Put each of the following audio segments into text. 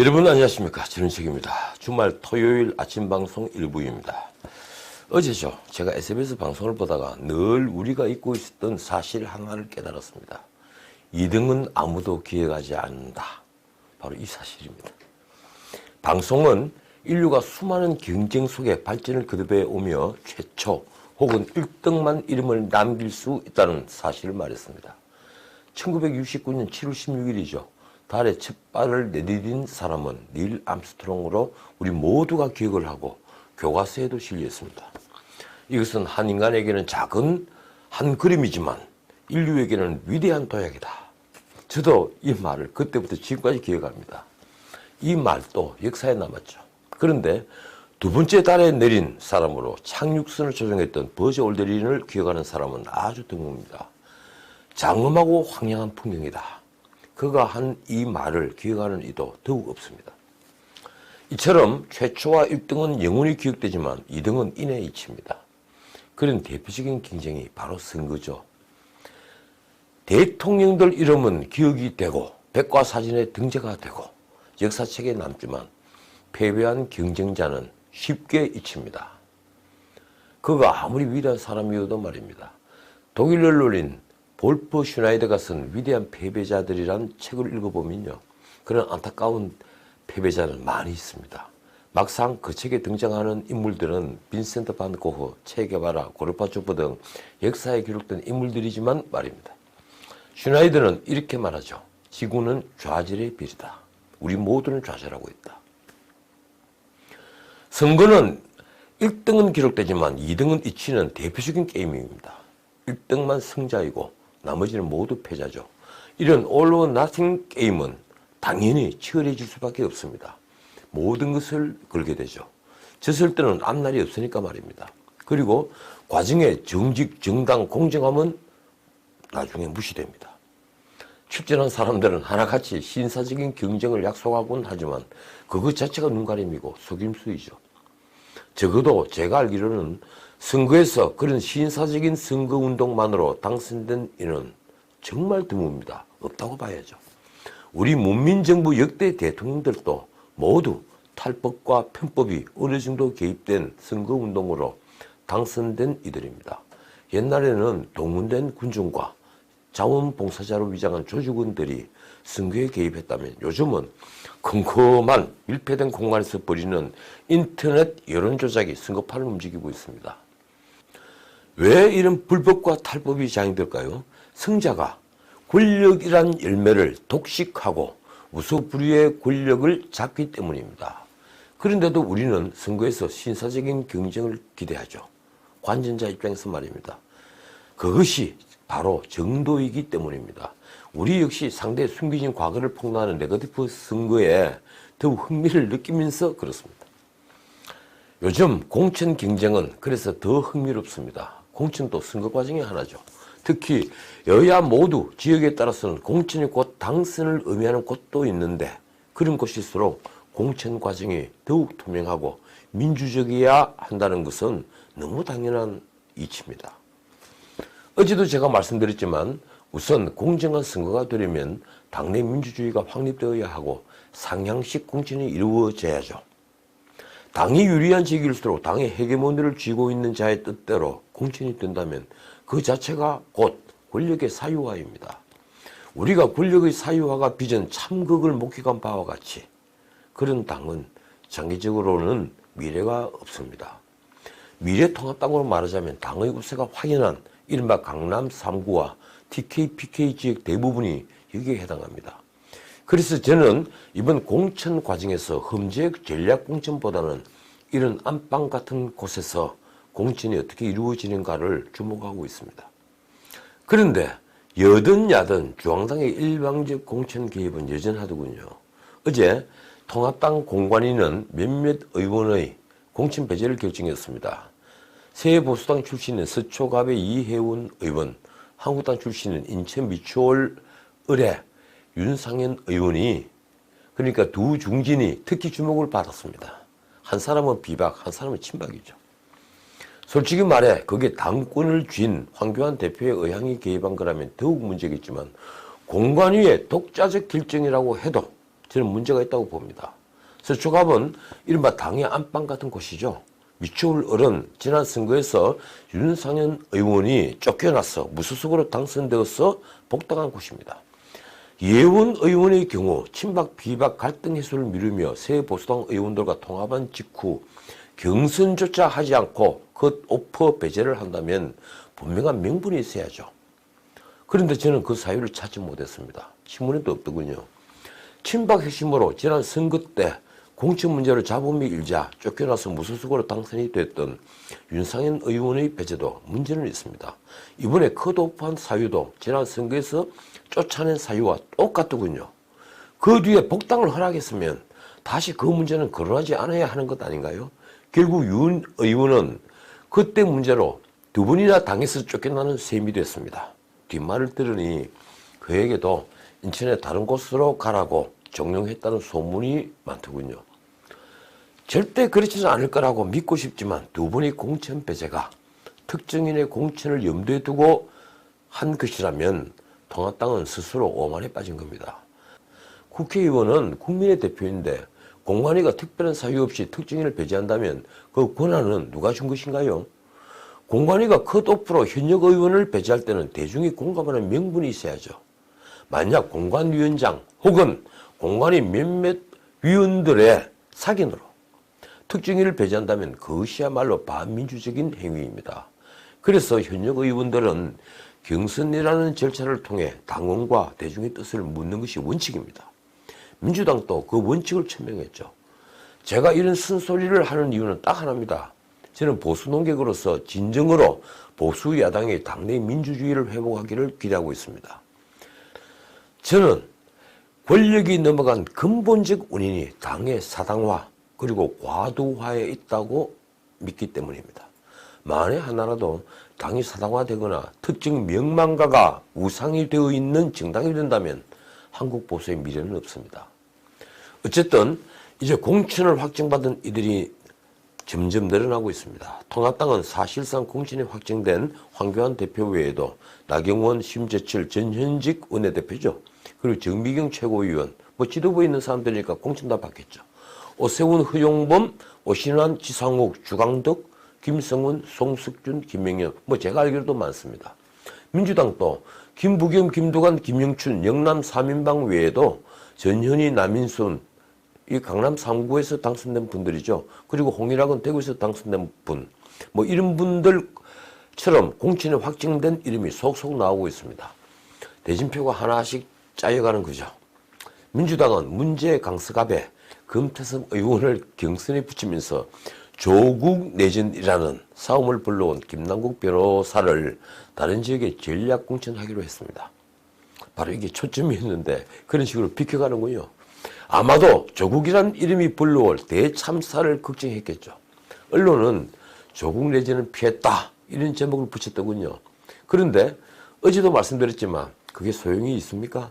여러분 안녕하십니까, 전은책입니다. 주말 토요일 아침 방송 일부입니다. 어제죠, 제가 SBS 방송을 보다가 늘 우리가 잊고 있었던 사실 하나를 깨달았습니다. 2등은 아무도 기억하지 않는다. 바로 이 사실입니다. 방송은 인류가 수많은 경쟁 속에 발전을 거듭해 오며 최초 혹은 1등만 이름을 남길 수 있다는 사실을 말했습니다. 1969년 7월 16일이죠. 달에 첫 발을 내디딘 사람은 닐 암스트롱으로 우리 모두가 기억을 하고 교과서에도 실렸습니다. 이것은 한 인간에게는 작은 한 그림이지만 인류에게는 위대한 도약이다. 저도 이 말을 그때부터 지금까지 기억합니다. 이 말도 역사에 남았죠. 그런데 두 번째 달에 내린 사람으로 착륙선을 조종했던 버즈 올드린을 기억하는 사람은 아주 드뭅니다. 장엄하고 황량한 풍경이다. 그가 한 이 말을 기억하는 이도 더욱 없습니다. 이처럼 최초와 1등은 영원히 기억되지만 2등은 인해 잊힙니다. 그런 대표적인 경쟁이 바로 선거죠. 대통령들 이름은 기억이 되고 백과사전에 등재가 되고 역사책에 남지만 패배한 경쟁자는 쉽게 잊힙니다. 그가 아무리 위대한 사람이어도 말입니다. 독일 언론인 볼프 슈나이더가 쓴 위대한 패배자들이란 책을 읽어보면요, 그런 안타까운 패배자는 많이 있습니다. 막상 그 책에 등장하는 인물들은 빈센트 반 고흐, 체게바라, 고르바초프 등 역사에 기록된 인물들이지만 말입니다. 슈나이더는 이렇게 말하죠. 지구는 좌절의 별이다. 우리 모두는 좌절하고 있다. 선거는 1등은 기록되지만 2등은 잊히는 대표적인 게임입니다. 1등만 승자이고 나머지는 모두 패자죠. 이런 all or nothing 게임은 당연히 치열해질 수밖에 없습니다. 모든 것을 걸게 되죠. 졌을 때는 앞날이 없으니까 말입니다. 그리고 과정의 정직, 정당, 공정함은 나중에 무시됩니다. 출전한 사람들은 하나같이 신사적인 경쟁을 약속하곤 하지만 그것 자체가 눈가림이고 속임수이죠. 적어도 제가 알기로는 선거에서 그런 신사적인 선거운동만으로 당선된 이는 정말 드뭅니다. 없다고 봐야죠. 우리 문민정부 역대 대통령들도 모두 탈법과 편법이 어느 정도 개입된 선거운동으로 당선된 이들입니다. 옛날에는 동원된 군중과 자원봉사자로 위장한 조직원들이 선거에 개입했다면 요즘은 컴컴한 밀폐된 공간에서 벌이는 인터넷 여론조작이 선거판을 움직이고 있습니다. 왜 이런 불법과 탈법이 자행될까요? 승자가 권력이란 열매를 독식하고 우소부리의 권력을 잡기 때문입니다. 그런데도 우리는 선거에서 신사적인 경쟁을 기대하죠. 관전자 입장에서 말입니다. 그것이 바로 정도이기 때문입니다. 우리 역시 상대의 숨겨진 과거를 폭로하는 네거티브 선거에 더욱 흥미를 느끼면서 그렇습니다. 요즘 공천 경쟁은 그래서 더 흥미롭습니다. 공천도 선거 과정의 하나죠. 특히 여야 모두 지역에 따라서는 공천이 곧 당선을 의미하는 곳도 있는데 그런 곳일수록 공천 과정이 더욱 투명하고 민주적이어야 한다는 것은 너무 당연한 이치입니다. 어제도 제가 말씀드렸지만 우선 공정한 선거가 되려면 당내 민주주의가 확립되어야 하고 상향식 공천이 이루어져야죠. 당이 유리한 지역일수록 당의 헤게모니를 쥐고 있는 자의 뜻대로 공천이 된다면 그 자체가 곧 권력의 사유화입니다. 우리가 권력의 사유화가 빚은 참극을 목격한 바와 같이 그런 당은 장기적으로는 미래가 없습니다. 미래통합당으로 말하자면 당의 우세가 확연한 이른바 강남 3구와 TK, PK 지역 대부분이 여기에 해당합니다. 그래서 저는 이번 공천 과정에서 험지의 전략 공천보다는 이런 안방 같은 곳에서 공천이 어떻게 이루어지는가를 주목하고 있습니다. 그런데 여든 야든 중앙당의 일방적 공천 개입은 여전하더군요. 어제 통합당 공관위는 몇몇 의원의 공천 배제를 결정했습니다. 새보수당 출신인 서초갑의 이혜원 의원, 한국당 출신인 인천 미추홀 을의 윤상현 의원이 그러니까 두 중진이 특히 주목을 받았습니다. 한 사람은 비박, 한 사람은 친박이죠. 솔직히 말해 그게 당권을 쥔 황교안 대표의 의향이 개입한 거라면 더욱 문제겠지만 공관위의 독자적 결정이라고 해도 저는 문제가 있다고 봅니다. 서초갑은 이른바 당의 안방 같은 곳이죠. 미추홀 어른 지난 선거에서 윤상현 의원이 쫓겨나서 무소속으로 당선되어서 복당한 곳입니다. 예원 의원의 경우 친박 비박 갈등 해소를 미루며 새 보수당 의원들과 통합한 직후 경선조차 하지 않고 컷오프 배제를 한다면 분명한 명분이 있어야죠. 그런데 저는 그 사유를 찾지 못했습니다. 신문에도 없더군요. 친박 핵심으로 지난 선거 때 공천 문제로 잡음이 일자 쫓겨나서 무소속으로 당선이 됐던 윤상현 의원의 배제도 문제는 있습니다. 이번에 컷오프한 사유도 지난 선거에서 쫓아낸 사유와 똑같더군요. 그 뒤에 복당을 허락했으면 다시 그 문제는 거론하지 않아야 하는 것 아닌가요? 결국 윤 의원은 그때 문제로 두 번이나 당에서 쫓겨나는 셈이 됐습니다. 뒷말을 들으니 그에게도 인천의 다른 곳으로 가라고 종용했다는 소문이 많더군요. 절대 그렇지는 않을 거라고 믿고 싶지만 두 번의 공천 배제가 특정인의 공천을 염두에 두고 한 것이라면 통합당은 스스로 오만에 빠진 겁니다. 국회의원은 국민의 대표인데 공관위가 특별한 사유 없이 특정인을 배제한다면 그 권한은 누가 준 것인가요? 공관위가 컷오프로 현역 의원을 배제할 때는 대중이 공감하는 명분이 있어야죠. 만약 공관위원장 혹은 공관위 몇몇 위원들의 사견으로 특정인을 배제한다면 그것이야말로 반민주적인 행위입니다. 그래서 현역 의원들은 경선이라는 절차를 통해 당원과 대중의 뜻을 묻는 것이 원칙입니다. 민주당도 그 원칙을 천명했죠. 제가 이런 쓴소리를 하는 이유는 딱 하나입니다. 저는 보수 논객으로서 진정으로 보수 야당의 당내 민주주의를 회복하기를 기대하고 있습니다. 저는 권력이 넘어간 근본적 원인이 당의 사당화 그리고 과도화에 있다고 믿기 때문입니다. 만에 하나라도 당이 사당화되거나 특정 명망가가 우상이 되어 있는 정당이 된다면 한국 보수의 미래는 없습니다. 어쨌든 이제 공천을 확정받은 이들이 점점 늘어나고 있습니다. 통합당은 사실상 공천이 확정된 황교안 대표 외에도 나경원, 심재철, 전현직 원내대표죠. 그리고 정미경 최고위원, 지도부에 있는 사람들이니까 공천 다 받겠죠. 오세훈, 허용범, 오신환, 지상욱, 주강덕, 김성훈, 송석준, 김명현, 제가 알기로도 많습니다. 민주당도 김부겸, 김두관, 김영춘, 영남 3인방 외에도 전현희, 남인순, 이 강남 3구에서 당선된 분들이죠. 그리고 홍일학은 대구에서 당선된 분, 이런 분들처럼 공천이 확정된 이름이 속속 나오고 있습니다. 대진표가 하나씩 짜여가는 거죠. 민주당은 문제 강서갑에 금태섭 의원을 경선에 붙이면서 조국 내전이라는 싸움을 불러온 김남국 변호사를 다른 지역에 전략 공천하기로 했습니다. 바로 이게 초점이었는데 그런 식으로 비켜가는군요. 아마도 조국이란 이름이 불러올 대참사를 걱정했겠죠. 언론은 조국 내전은 피했다 이런 제목을 붙였더군요. 그런데 어제도 말씀드렸지만 그게 소용이 있습니까?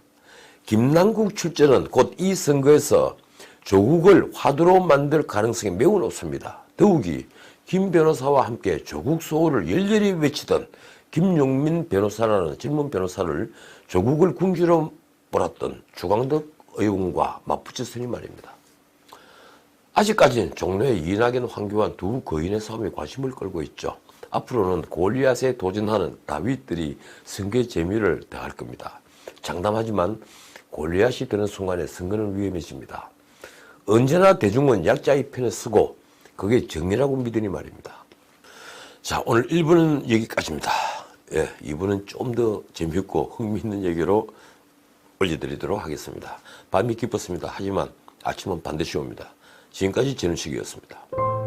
김남국 출전은 곧 이 선거에서 조국을 화두로 만들 가능성이 매우 높습니다. 더욱이 김 변호사와 함께 조국 수호를 열렬히 외치던 김용민 변호사라는 젊은 변호사를 조국을 궁지로 몰았던 주광덕 의원과 맞붙였으니 말입니다. 아직까지는 종로의 이낙연, 황교안 두 거인의 싸움에 관심을 끌고 있죠. 앞으로는 골리앗에 도전하는 다윗들이 선거의 재미를 더할 겁니다. 장담하지만 골리앗이 되는 순간에 선거는 위험해집니다. 언제나 대중은 약자의 편에 서고 그게 정의라고 믿으니 말입니다. 자, 오늘 1부는 여기까지입니다. 2부는 좀 더 재미있고 흥미있는 얘기로 올려드리도록 하겠습니다. 밤이 깊었습니다. 하지만 아침은 반드시 옵니다. 지금까지 전우식이었습니다.